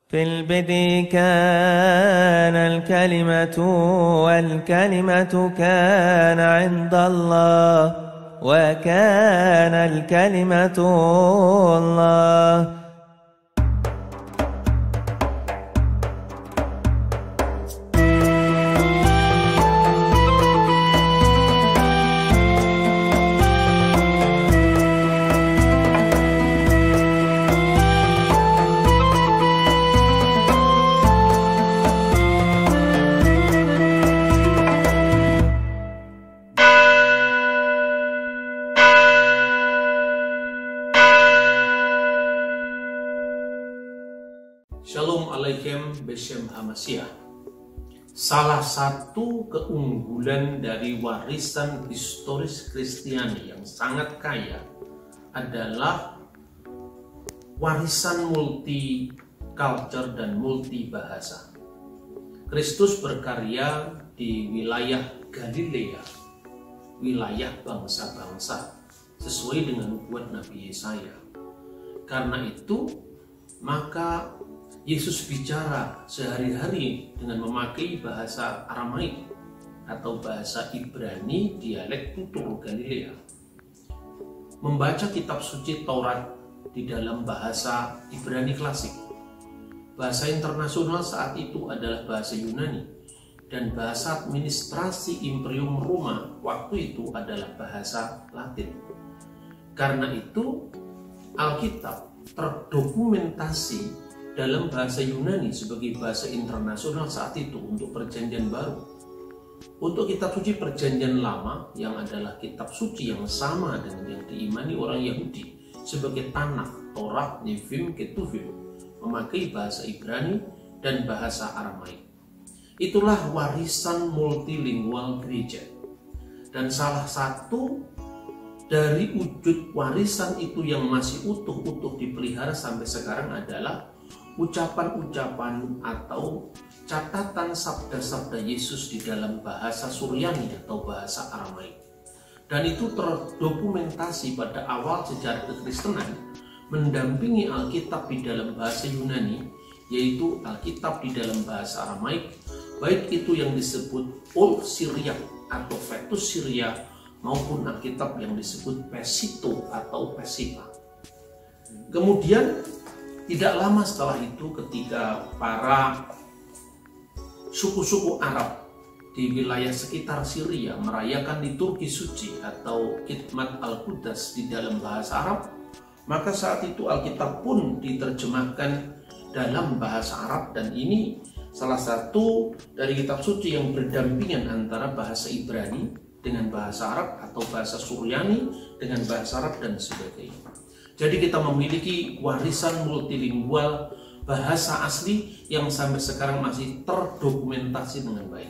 في البدء كان الكلمة والكلمة كان عند الله وكان الكلمة الله. Shalom Aleichem Beshem Hamasyah. Salah satu keunggulan dari warisan historis Kristiani yang sangat kaya adalah warisan multi culture dan multi bahasa. Kristus berkarya di wilayah Galilea, wilayah bangsa-bangsa, sesuai dengan nubuat Nabi Yesaya. Karena itu, maka Yesus bicara sehari-hari dengan memakai bahasa Aramaik atau bahasa Ibrani dialek tutur Galilea. Membaca kitab suci Taurat di dalam bahasa Ibrani klasik. Bahasa internasional saat itu adalah bahasa Yunani dan bahasa administrasi Imperium Roma waktu itu adalah bahasa Latin. Karena itu Alkitab terdokumentasi dalam bahasa Yunani sebagai bahasa internasional saat itu untuk Perjanjian Baru. Untuk kitab suci Perjanjian Lama yang adalah kitab suci yang sama dengan yang diimani orang Yahudi sebagai Tanakh, Torah, Nevim, Ketuvim, memakai bahasa Ibrani dan bahasa Aramaik. Itulah warisan multilingual gereja. Dan salah satu dari wujud warisan itu yang masih utuh-utuh dipelihara sampai sekarang adalah ucapan-ucapan atau catatan sabda-sabda Yesus di dalam bahasa Suryani atau bahasa Aramaik. Dan itu terdokumentasi pada awal sejarah kekristenan mendampingi Alkitab di dalam bahasa Yunani, yaitu Alkitab di dalam bahasa Aramaik, baik itu yang disebut Old Syriac atau Vetus Syria maupun Alkitab yang disebut Pesito atau Pesipa. Kemudian tidak lama setelah itu ketika para suku-suku Arab di wilayah sekitar Syria merayakan liturgi suci atau Khidmat Al-Quds di dalam bahasa Arab, maka saat itu Alkitab pun diterjemahkan dalam bahasa Arab, dan ini salah satu dari kitab suci yang berdampingan antara bahasa Ibrani dengan bahasa Arab atau bahasa Suryani dengan bahasa Arab dan sebagainya. Jadi kita memiliki warisan multilingual bahasa asli yang sampai sekarang masih terdokumentasi dengan baik.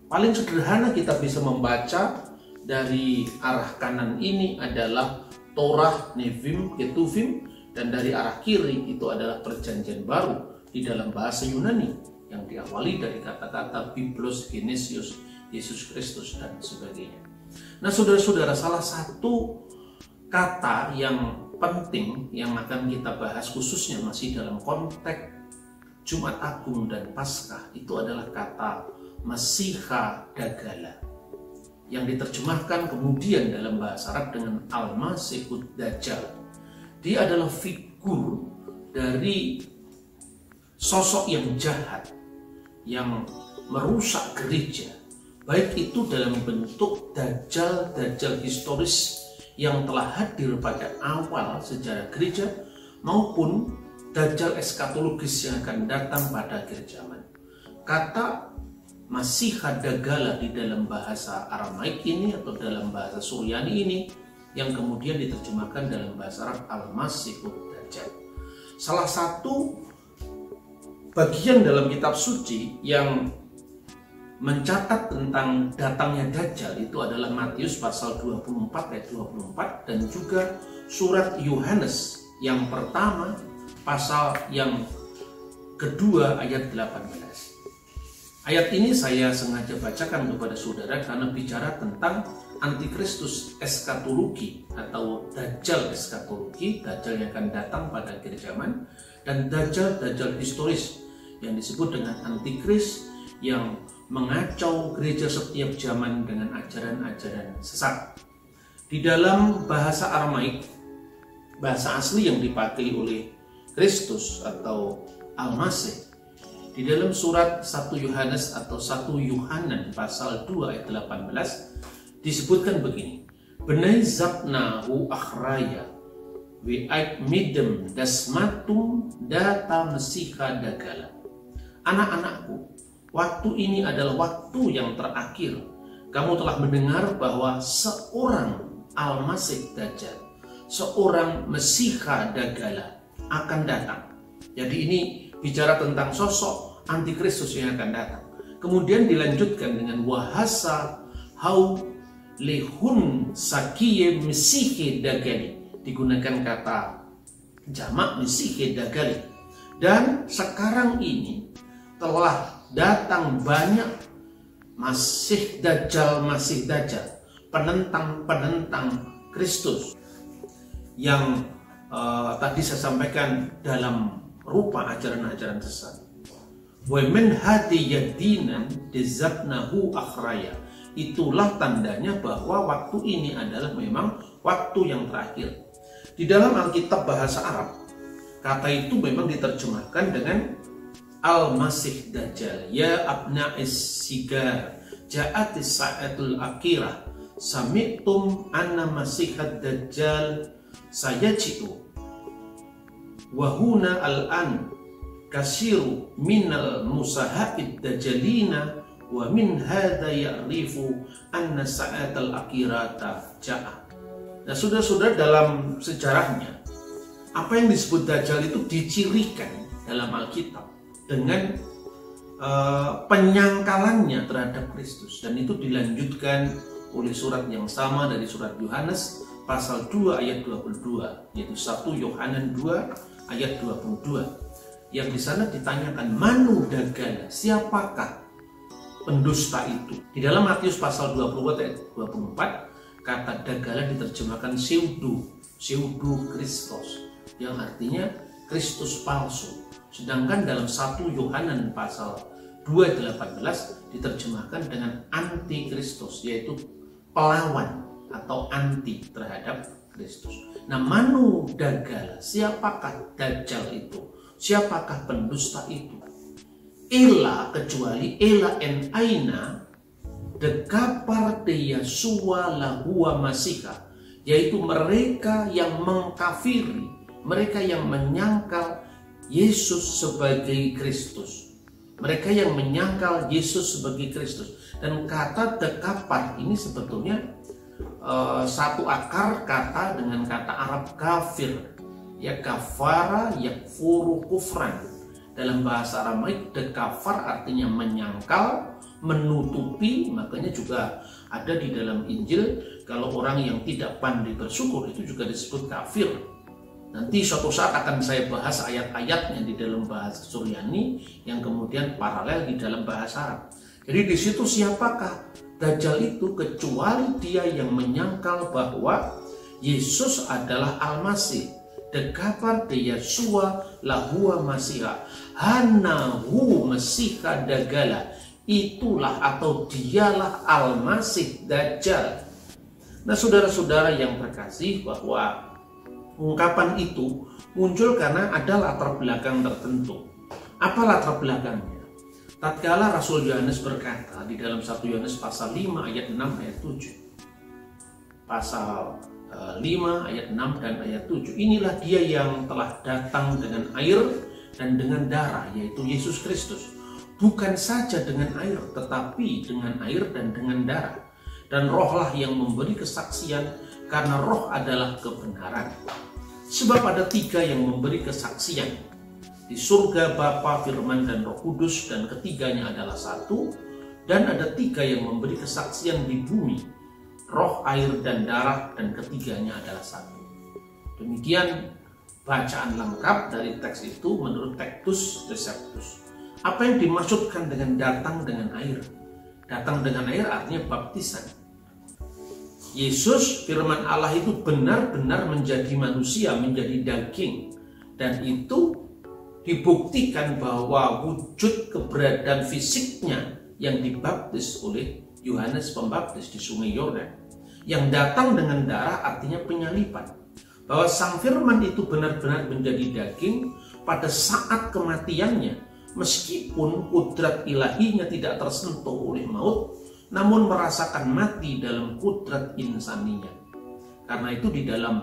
Paling sederhana kita bisa membaca dari arah kanan ini adalah Torah, Nevim, Ketuvim, dan dari arah kiri itu adalah Perjanjian Baru di dalam bahasa Yunani yang diawali dari kata-kata Biblos, Genesius, Yesus Kristus, dan sebagainya. Nah saudara-saudara, salah satu kata yang penting yang akan kita bahas khususnya masih dalam konteks Jumat Agung dan Paskah itu adalah kata Masiha Dagala yang diterjemahkan kemudian dalam bahasa Arab dengan Al-Masihud Dajjal. Dia adalah figur dari sosok yang jahat yang merusak gereja, baik itu dalam bentuk Dajjal historis yang telah hadir pada awal sejarah gereja maupun Dajjal eskatologis yang akan datang pada akhir zaman. Kata Masiha Dagala di dalam bahasa Aramaik ini atau dalam bahasa Suryani ini yang kemudian diterjemahkan dalam bahasa Arab Al-Masihud Dajjal. Salah satu bagian dalam kitab suci yang mencatat tentang datangnya Dajjal itu adalah Matius pasal 24 ayat 24 dan juga surat Yohanes yang pertama pasal yang kedua ayat 18. Ayat ini saya sengaja bacakan kepada saudara karena bicara tentang antikristus eskatologi atau Dajjal eskatologi, Dajjal yang akan datang pada akhir zaman, dan dajjal historis yang disebut dengan antikris yang mengacau gereja setiap zaman dengan ajaran-ajaran sesat. Di dalam bahasa Aramaik, bahasa asli yang dipakai oleh Kristus atau Al-Masih, di dalam surat 1 Yohanes atau 1 Yohanan pasal 2 ayat 18 disebutkan begini, Benai zabnahu akhraya wi'aik midem dasmatum data mesiha dagala. Anak-anakku, waktu ini adalah waktu yang terakhir. Kamu telah mendengar bahwa seorang Al-Masih Dajjal, seorang Mesiha Dagala akan datang. Jadi ini bicara tentang sosok antikristus yang akan datang. Kemudian dilanjutkan dengan wahasa hau lehun sakiye Mesihe Dagali. Digunakan kata jamak Mesihe Dagali. Dan sekarang ini telah datang banyak Masih Dajjal, penentang Kristus yang tadi saya sampaikan dalam rupa ajaran-ajaran sesat. Wa min hadiyadinan dizabnahu akhraya. Itulah tandanya bahwa waktu ini adalah memang waktu yang terakhir. Di dalam Alkitab bahasa Arab, kata itu memang diterjemahkan dengan Al-Masih Dajjal, ya abna'is sigar, ja'atis sa'atul akhirah, sami'tum anna masihad dajjal sayaji'u, wahuna al'an kasiru minal musaha'id dajjalina, wa min hadha ya'rifu anna sa'atul akhirata ja'a. Nah, saudara-saudara, dalam sejarahnya, apa yang disebut Dajjal itu dicirikan dalam Alkitab dengan penyangkalannya terhadap Kristus, dan itu dilanjutkan oleh surat yang sama dari surat Yohanes pasal 2 ayat 22, yaitu 1 Yohanan 2 ayat 22, yang di sana ditanyakan manu dagala, siapakah pendusta itu. Di dalam Matius pasal 24 ayat 24, kata dagala diterjemahkan pseudo Kristus, yang artinya Kristus palsu. Sedangkan dalam 1 Yohanan pasal 2:18 diterjemahkan dengan antikristus, yaitu pelawan atau anti terhadap Kristus. Nah, manu dagala, siapakah Dajjal itu? Siapakah pendusta itu? Ela, kecuali ela en aina dekapar de Yasua lahua masiha, yaitu mereka yang mengkafiri, mereka yang menyangkal Yesus sebagai Kristus. Mereka yang menyangkal Yesus sebagai Kristus. Dan kata dekapar ini sebetulnya satu akar kata dengan kata Arab kafir. Ya, kafara yakfuru kufran. Dalam bahasa Aramaik, dekafar artinya menyangkal, menutupi. Makanya juga ada di dalam Injil, kalau orang yang tidak pandai bersyukur itu juga disebut kafir. Nanti suatu saat akan saya bahas ayat-ayatnya di dalam bahasa Suryani yang kemudian paralel di dalam bahasa Arab. Jadi di situ siapakah Dajjal itu, kecuali dia yang menyangkal bahwa Yesus adalah Al-Masih. Dekapar de Yasua lahua masiha, hanahu masiha dagala. Itulah atau dialah Al-Masih Dajjal. Nah, saudara-saudara yang terkasih, bahwa ungkapan itu muncul karena ada latar belakang tertentu. Apa latar belakangnya? Tatkala Rasul Yohanes berkata di dalam 1 Yohanes pasal 5 ayat 6 ayat 7. Pasal 5 ayat 6 dan ayat 7. Inilah dia yang telah datang dengan air dan dengan darah, yaitu Yesus Kristus. Bukan saja dengan air, tetapi dengan air dan dengan darah. Dan rohlah yang memberi kesaksian, karena roh adalah kebenaran. Sebab ada 3 yang memberi kesaksian di surga, Bapa, Firman, dan Roh Kudus, dan ketiganya adalah 1. Dan ada 3 yang memberi kesaksian di bumi, roh, air, dan darah, dan ketiganya adalah 1. Demikian bacaan lengkap dari teks itu menurut Textus Receptus. Apa yang dimaksudkan dengan datang dengan air? Datang dengan air artinya baptisan. Yesus, firman Allah itu benar-benar menjadi manusia, menjadi daging. Dan itu dibuktikan bahwa wujud keberadaan fisiknya yang dibaptis oleh Yohanes Pembaptis di Sungai Yordan, yang datang dengan darah artinya penyaliban, bahwa Sang Firman itu benar-benar menjadi daging pada saat kematiannya, meskipun kudrat ilahinya tidak tersentuh oleh maut, namun merasakan mati dalam kudrat insaninya. Karena itu di dalam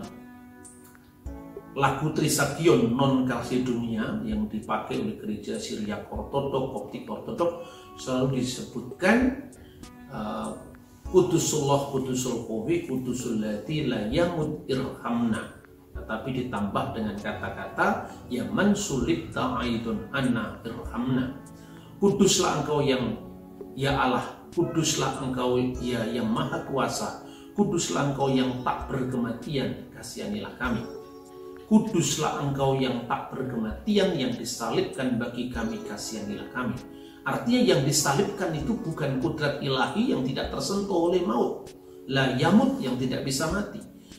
lagu Trisagion non Kalsedonia yang dipakai oleh gereja Syriak Ortodok, Koptik Ortodok, selalu disebutkan Kudusullah, Kudusul Kowi, Kudusul Lati la yamut irhamna. Tetapi ditambah dengan kata-kata ya man sulib ta'aidun anna irhamna. Kuduslah engkau yang ya Allah, kuduslah engkau ya yang maha kuasa, kuduslah engkau yang tak berkematian, kasihanilah kami. Kuduslah engkau yang tak berkematian, yang disalibkan bagi kami, kasihanilah kami. Artinya yang disalibkan itu bukan kudrat ilahi yang tidak tersentuh oleh maut, la yamut yang tidak bisa mati,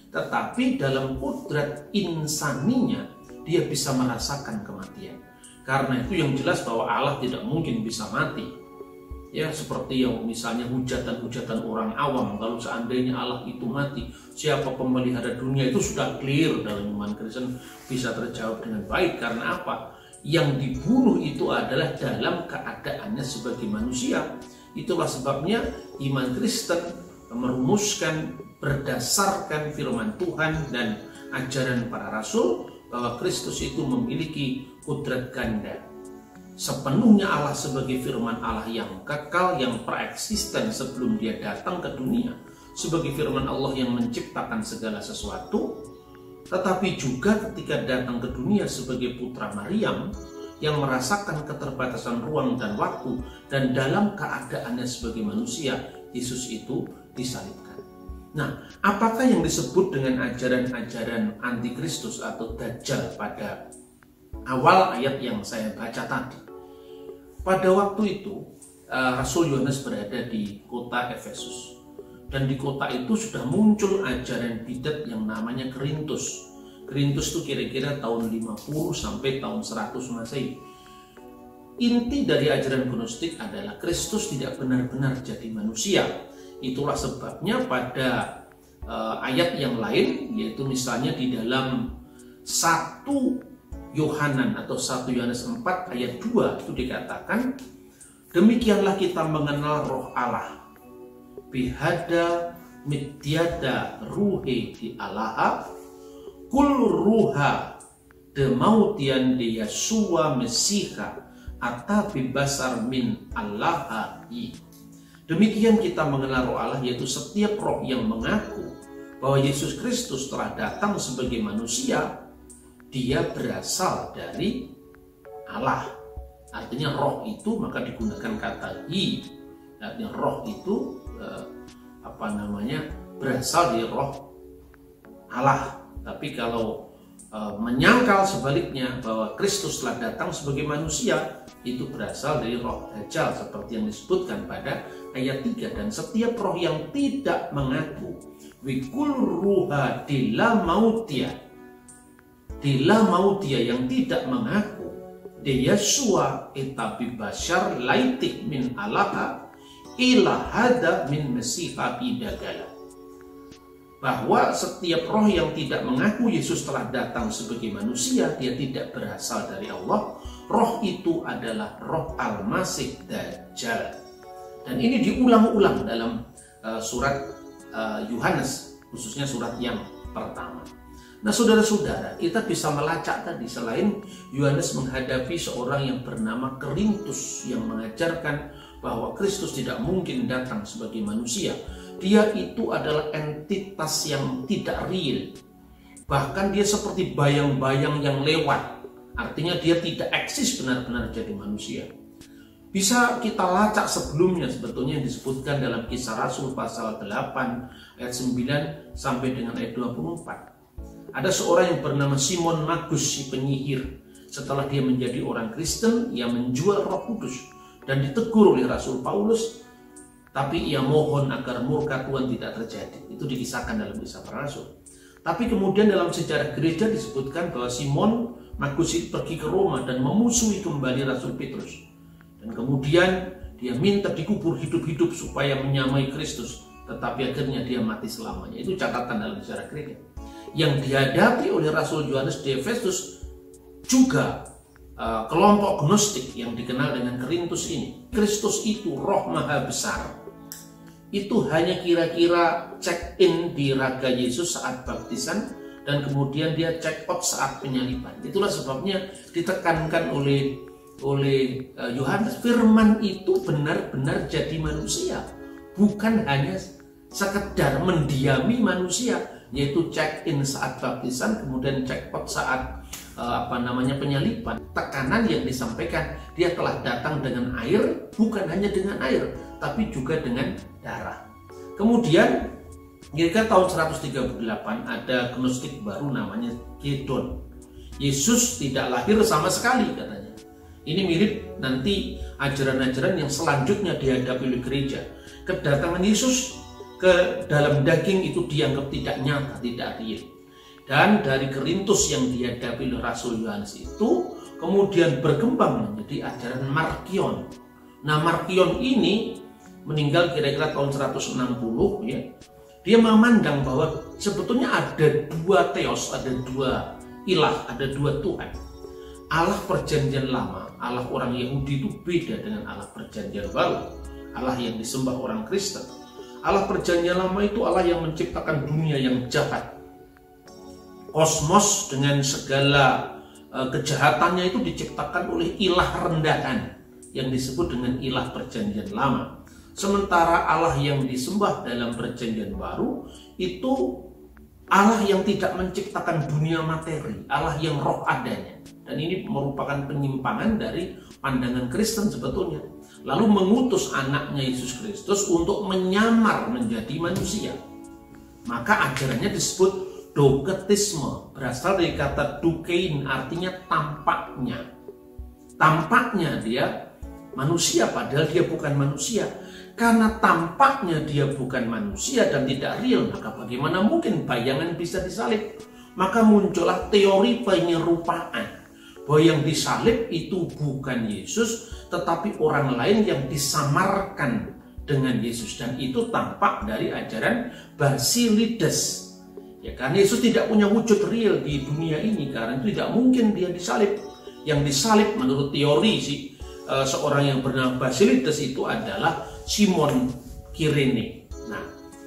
tetapi dalam kudrat insaninya dia bisa merasakan kematian. Karena itu yang jelas bahwa Allah tidak mungkin bisa mati. Ya, seperti yang misalnya hujatan-hujatan orang awam, kalau seandainya Allah itu mati, siapa pemelihara dunia, itu sudah clear dalam iman Kristen, bisa terjawab dengan baik. Karena apa? Yang dibunuh itu adalah dalam keadaannya sebagai manusia. Itulah sebabnya iman Kristen merumuskan berdasarkan firman Tuhan dan ajaran para rasul bahwa Kristus itu memiliki kudrat ganda. Sepenuhnya Allah sebagai firman Allah yang kekal, yang preeksisten sebelum dia datang ke dunia, sebagai firman Allah yang menciptakan segala sesuatu, tetapi juga ketika datang ke dunia sebagai putra Maryam yang merasakan keterbatasan ruang dan waktu, dan dalam keadaannya sebagai manusia, Yesus itu disalibkan. Nah, apakah yang disebut dengan ajaran-ajaran antikristus atau Dajjal pada awal ayat yang saya baca tadi? Pada waktu itu Rasul Yohanes berada di kota Efesus, dan di kota itu sudah muncul ajaran bidat yang namanya Kerintus. Kerintus itu kira-kira tahun 50 sampai tahun 100 Masehi. Inti dari ajaran gnostik adalah Kristus tidak benar-benar jadi manusia. Itulah sebabnya pada ayat yang lain, yaitu misalnya di dalam 1 Yohanan atau 1 Yohanes 4 ayat 2 itu dikatakan, demikianlah kita mengenal roh Allah, bihada midyada ruhi di Allah, kul ruha demautian di Yesua Mesiha atabi basar min Allahi. Demikian kita mengenal roh Allah, yaitu setiap roh yang mengaku bahwa Yesus Kristus telah datang sebagai manusia, dia berasal dari Allah. Artinya roh itu maka digunakan kata hi. Artinya roh itu berasal dari roh Allah. Tapi kalau menyangkal sebaliknya bahwa Kristus telah datang sebagai manusia, itu berasal dari roh Dajjal seperti yang disebutkan pada ayat 3. Dan setiap roh yang tidak mengaku wikul ruha dila mautia yang tidak mengaku de Yesua etabi bashar laitik min alaha ila hada min mesiha bidagala, bahwa setiap roh yang tidak mengaku Yesus telah datang sebagai manusia, dia tidak berasal dari Allah. Roh itu adalah roh Al-Masih Dajjal. Dan ini diulang-ulang dalam surat Yohanes, khususnya surat yang pertama. Nah, saudara-saudara, kita bisa melacak tadi, selain Yohanes menghadapi seorang yang bernama Kerintus yang mengajarkan bahwa Kristus tidak mungkin datang sebagai manusia. Dia itu adalah entitas yang tidak real. Bahkan dia seperti bayang-bayang yang lewat. Artinya dia tidak eksis benar-benar jadi manusia. Bisa kita lacak sebelumnya sebetulnya yang disebutkan dalam Kisah Rasul pasal 8 ayat 9 sampai dengan ayat 24. Ada seorang yang bernama Simon Magus si penyihir. Setelah dia menjadi orang Kristen, ia menjual Roh Kudus dan ditegur oleh Rasul Paulus, tapi ia mohon agar murka Tuhan tidak terjadi. Itu dikisahkan dalam Kisah Para Rasul. Tapi kemudian dalam sejarah gereja disebutkan bahwa Simon Markus itu pergi ke Roma dan memusuhi kembali Rasul Petrus. Dan kemudian dia minta dikubur hidup-hidup supaya menyamai Kristus. Tetapi akhirnya dia mati selamanya. Itu catatan dalam sejarah gereja. Yang dihadapi oleh Rasul Yohanes di Efesus juga kelompok Gnostik yang dikenal dengan Korintus ini. Kristus itu roh maha besar. Itu hanya kira-kira check in di raga Yesus saat baptisan dan kemudian dia check out saat penyaliban. Itulah sebabnya ditekankan oleh Yohanes, firman itu benar-benar jadi manusia, bukan hanya sekedar mendiami manusia, yaitu check in saat baptisan kemudian check out saat penyaliban. Tekanan yang disampaikan, dia telah datang dengan air, bukan hanya dengan air, tapi juga dengan darah. Kemudian kira-kira tahun 138 ada gnostik baru namanya Gedon. Yesus tidak lahir sama sekali katanya. Ini mirip nanti ajaran-ajaran yang selanjutnya dihadapi oleh gereja. Kedatangan Yesus ke dalam daging itu dianggap tidak nyata, tidak real. Dan dari Korintus yang dihadapi oleh Rasul Yohanes itu kemudian berkembang menjadi ajaran Markion. Nah, Markion ini meninggal kira-kira tahun 160 ya. Dia memandang bahwa sebetulnya ada dua theos, ada dua ilah, ada dua Tuhan. Allah perjanjian lama, Allah orang Yahudi itu beda dengan Allah perjanjian baru, Allah yang disembah orang Kristen. Allah perjanjian lama itu Allah yang menciptakan dunia yang jahat. Kosmos dengan segala kejahatannya itu diciptakan oleh ilah rendahan yang disebut dengan ilah perjanjian lama. Sementara Allah yang disembah dalam perjanjian baru itu Allah yang tidak menciptakan dunia materi, Allah yang roh adanya. Dan ini merupakan penyimpangan dari pandangan Kristen sebetulnya. Lalu mengutus anaknya Yesus Kristus untuk menyamar menjadi manusia. Maka ajarannya disebut doketisme, berasal dari kata dukein, artinya tampaknya. Tampaknya dia manusia padahal dia bukan manusia. Karena tampaknya dia bukan manusia dan tidak real, maka bagaimana mungkin bayangan bisa disalib? Maka muncullah teori penyerupaan, bahwa yang disalib itu bukan Yesus, tetapi orang lain yang disamarkan dengan Yesus. Dan itu tampak dari ajaran Basilides. Ya, karena Yesus tidak punya wujud real di dunia ini, karena itu tidak mungkin dia disalib. Yang disalib menurut teori seorang yang bernama Basilides itu adalah Simon Kirene. Nah,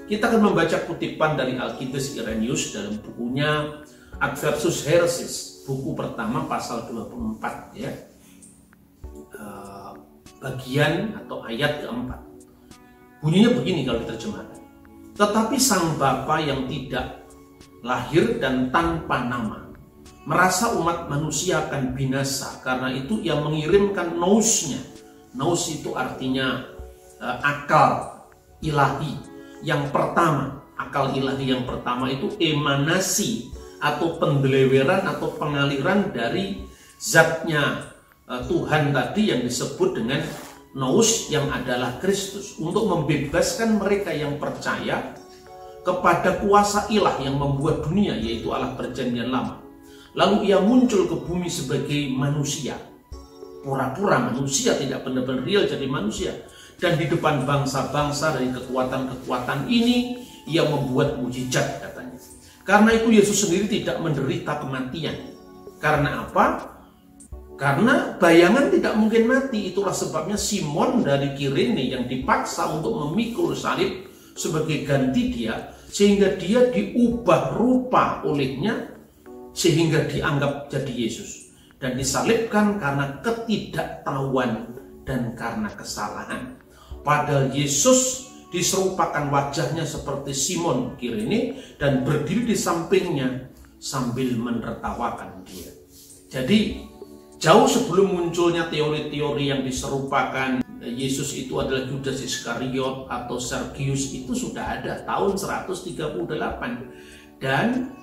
kita akan membaca kutipan dari Alkides Irenaeus dalam bukunya Adversus Heresis, buku pertama pasal 24 ya. Bagian atau ayat keempat. Bunyinya begini kalau diterjemahkan. Tetapi sang Bapa yang tidak lahir dan tanpa nama merasa umat manusia akan binasa, karena itu ia mengirimkan nous-nya. Nous itu artinya akal ilahi yang pertama. Akal ilahi yang pertama itu emanasi atau pendeleweran atau pengaliran dari zatnya Tuhan tadi yang disebut dengan nous, yang adalah Kristus, untuk membebaskan mereka yang percaya kepada kuasa ilah yang membuat dunia, yaitu Allah perjanjian lama. Lalu ia muncul ke bumi sebagai manusia, pura-pura manusia, tidak benar-benar real jadi manusia. Dan di depan bangsa-bangsa dari kekuatan-kekuatan ini, ia membuat mujizat katanya. Karena itu Yesus sendiri tidak menderita kematian. Karena apa? Karena bayangan tidak mungkin mati. Itulah sebabnya Simon dari Kirene yang dipaksa untuk memikul salib sebagai ganti dia, sehingga dia diubah rupa olehnya, sehingga dianggap jadi Yesus. Dan disalibkan karena ketidaktahuan dan karena kesalahan. Padahal Yesus diserupakan wajahnya seperti Simon Kirene dan berdiri di sampingnya sambil menertawakan dia. Jadi jauh sebelum munculnya teori-teori yang diserupakan Yesus itu adalah Judas Iskariot atau Sergius, itu sudah ada tahun 138. Dan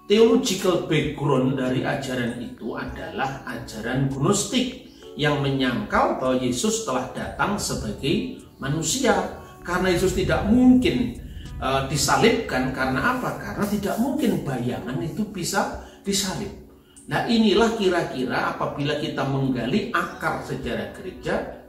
theological background dari ajaran itu adalah ajaran Gnostik yang menyangkal bahwa Yesus telah datang sebagai manusia. Karena Yesus tidak mungkin disalibkan. Karena apa? Karena tidak mungkin bayangan itu bisa disalib. Nah, inilah kira-kira apabila kita menggali akar sejarah gereja,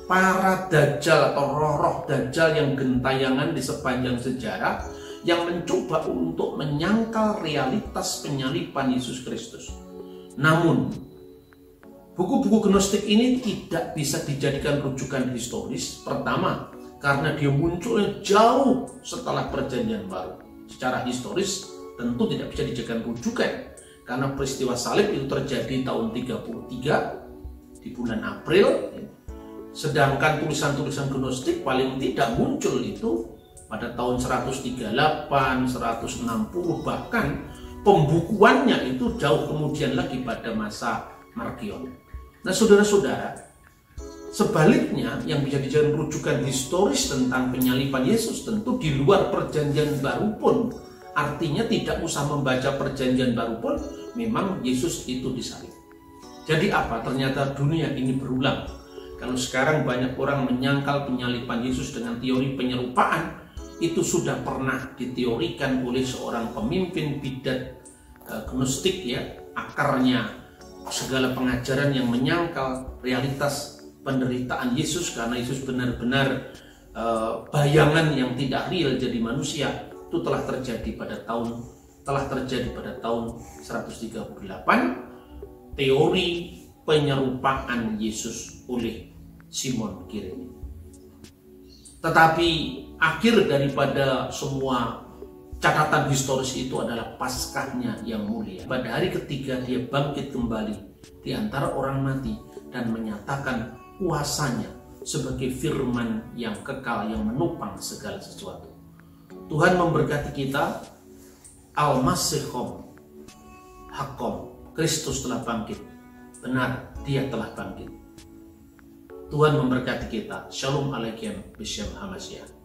para dajjal atau roh-roh dajjal yang gentayangan di sepanjang sejarah yang mencoba untuk menyangkal realitas penyaliban Yesus Kristus. Namun, buku-buku gnostik ini tidak bisa dijadikan rujukan historis. Pertama, karena dia munculnya jauh setelah Perjanjian Baru. Secara historis tentu tidak bisa dijadikan rujukan, karena peristiwa salib itu terjadi tahun 33 di bulan April. Sedangkan tulisan-tulisan gnostik paling tidak muncul itu pada tahun 138, 160, bahkan pembukuannya itu jauh kemudian lagi pada masa Markion. Nah, saudara-saudara, sebaliknya yang bisa dijadikan rujukan historis tentang penyaliban Yesus tentu di luar Perjanjian Baru pun. Artinya tidak usah membaca Perjanjian Baru pun memang Yesus itu disalib. Jadi apa? Ternyata dunia ini berulang. Kalau sekarang banyak orang menyangkal penyaliban Yesus dengan teori penyerupaan, itu sudah pernah diteorikan oleh seorang pemimpin bidat gnostik, ya. Akarnya segala pengajaran yang menyangkal realitas penderitaan Yesus, karena Yesus benar-benar bayangan yang tidak real jadi manusia, itu telah terjadi pada tahun 138. Teori penyerupaan Yesus oleh Simon Kirene. Tetapi akhir daripada semua catatan historis itu adalah Paskahnya yang mulia. Pada hari ketiga dia bangkit kembali di antara orang mati dan menyatakan kuasanya sebagai firman yang kekal yang menopang segala sesuatu. Tuhan memberkati kita. Al-Masihom Hakom, Kristus telah bangkit. Benar, dia telah bangkit. Tuhan memberkati kita. Shalom Aleichem B'Shem HaMashiach.